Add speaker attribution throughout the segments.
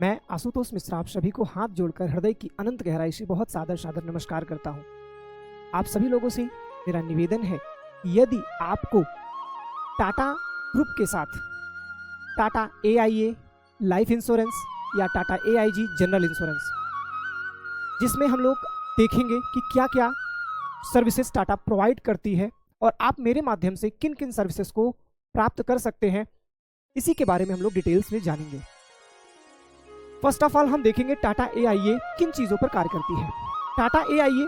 Speaker 1: मैं आशुतोष मिश्रा आप सभी को हाथ जोड़कर हृदय की अनंत गहराई से बहुत सादर सादर नमस्कार करता हूं। आप सभी लोगों से मेरा निवेदन है कि यदि आपको टाटा ग्रुप के साथ टाटा AIA लाइफ इंश्योरेंस या टाटा AIG जनरल इंश्योरेंस, जिसमें हम लोग देखेंगे कि क्या क्या सर्विसेज टाटा प्रोवाइड करती है और आप मेरे माध्यम से किन किन सर्विसेज को प्राप्त कर सकते हैं, इसी के बारे में हम लोग डिटेल्स में जानेंगे। फर्स्ट ऑफ ऑल हम देखेंगे टाटा AIA किन चीज़ों पर कार्य करती है। टाटा AIA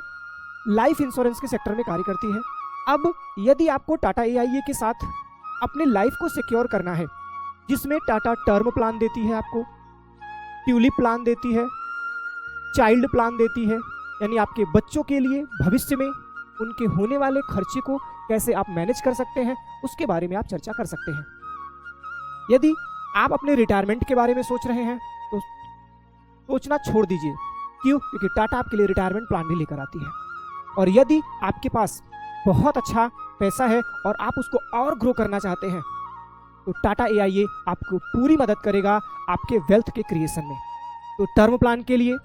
Speaker 1: लाइफ इंश्योरेंस के सेक्टर में कार्य करती है। अब यदि आपको टाटा AIA के साथ अपने लाइफ को सिक्योर करना है, जिसमें टाटा टर्म प्लान देती है, आपको ट्यूलिप प्लान देती है, चाइल्ड प्लान देती है, यानी आपके बच्चों के लिए भविष्य में उनके होने वाले खर्चे को कैसे आप मैनेज कर सकते हैं, उसके बारे में आप चर्चा कर सकते हैं। यदि आप अपने रिटायरमेंट के बारे में सोच रहे हैं तो सोचना छोड़ दीजिए। क्यों? क्योंकि टाटा आपके लिए रिटायरमेंट प्लान भी लेकर आती है। और यदि आपके पास बहुत अच्छा पैसा है और आप उसको और ग्रो करना चाहते हैं तो टाटा AIA आपको पूरी मदद करेगा आपके वेल्थ के क्रिएशन में। तो टर्म प्लान के लिए,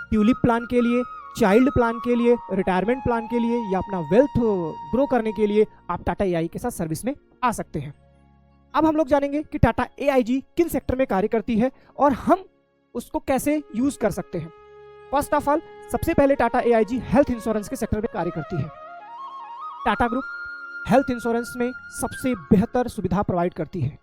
Speaker 1: ट्यूलिप प्लान के लिए, चाइल्ड प्लान के लिए, रिटायरमेंट प्लान के लिए या अपना वेल्थ ग्रो करने के लिए आप टाटा AIA के साथ सर्विस में आ सकते हैं। अब हम लोग जानेंगे कि टाटा AIG किन सेक्टर में कार्य करती है और हम उसको कैसे यूज कर सकते हैं। फर्स्ट ऑफ ऑल सबसे पहले टाटा AIG हेल्थ इंश्योरेंस के सेक्टर में कार्य करती है। टाटा ग्रुप हेल्थ इंश्योरेंस में सबसे बेहतर सुविधा प्रोवाइड करती है।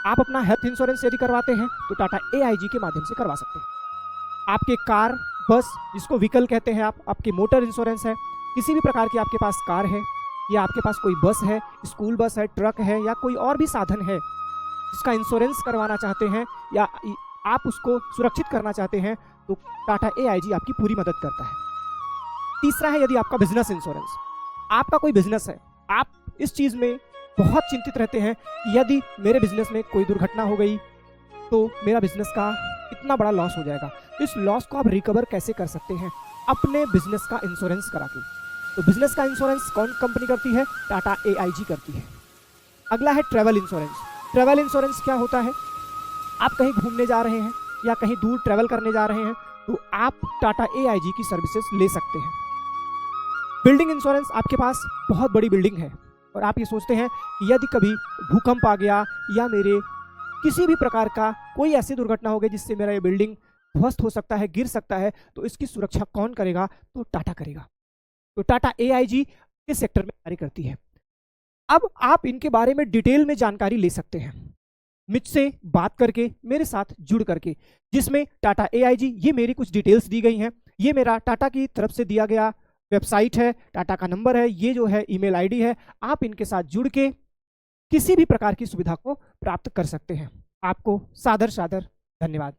Speaker 1: आप अपना हेल्थ इंश्योरेंस यदि करवाते हैं तो टाटा AIG के माध्यम से करवा सकते हैं। आपके कार, बस, जिसको व्हीकल कहते हैं आप, आपके मोटर इंश्योरेंस है, किसी भी प्रकार की आपके पास कार है या आपके पास कोई बस है, स्कूल बस है, ट्रक है या कोई और भी साधन है जिसका इंश्योरेंस करवाना चाहते हैं या आप उसको सुरक्षित करना चाहते हैं तो टाटा AIG आपकी पूरी मदद करता है। तीसरा है यदि आपका बिजनेस इंश्योरेंस, आपका कोई बिजनेस है, आप इस चीज़ में बहुत चिंतित रहते हैं कि यदि मेरे बिजनेस में कोई दुर्घटना हो गई तो मेरा बिजनेस का इतना बड़ा लॉस हो जाएगा। इस लॉस को आप रिकवर कैसे कर सकते हैं? अपने बिजनेस का इंश्योरेंस करा के। तो बिजनेस का इंश्योरेंस कौन कंपनी करती है? टाटा AIG करती है। अगला है ट्रैवल इंश्योरेंस। ट्रैवल इंश्योरेंस क्या होता है? आप कहीं घूमने जा रहे हैं या कहीं दूर ट्रैवल करने जा रहे हैं तो आप टाटा AIG की सर्विसेज ले सकते हैं। बिल्डिंग इंश्योरेंस, आपके पास बहुत बड़ी बिल्डिंग है और आप ये सोचते हैं कि यदि कभी भूकंप आ गया या मेरे किसी भी प्रकार का कोई ऐसी दुर्घटना हो गई जिससे मेरा ये बिल्डिंग ध्वस्त हो सकता है, गिर सकता है, तो इसकी सुरक्षा कौन करेगा? तो टाटा करेगा। तो टाटा AIG इस सेक्टर में कार्य करती है। अब आप इनके बारे में डिटेल में जानकारी ले सकते हैं मुझसे बात करके, मेरे साथ जुड़ करके, जिसमें टाटा AIG, ये मेरी कुछ डिटेल्स दी गई हैं, ये मेरा टाटा की तरफ से दिया गया वेबसाइट है, टाटा का नंबर है, ये जो है ईमेल ID है। आप इनके साथ जुड़ के किसी भी प्रकार की सुविधा को प्राप्त कर सकते हैं। आपको सादर सादर धन्यवाद।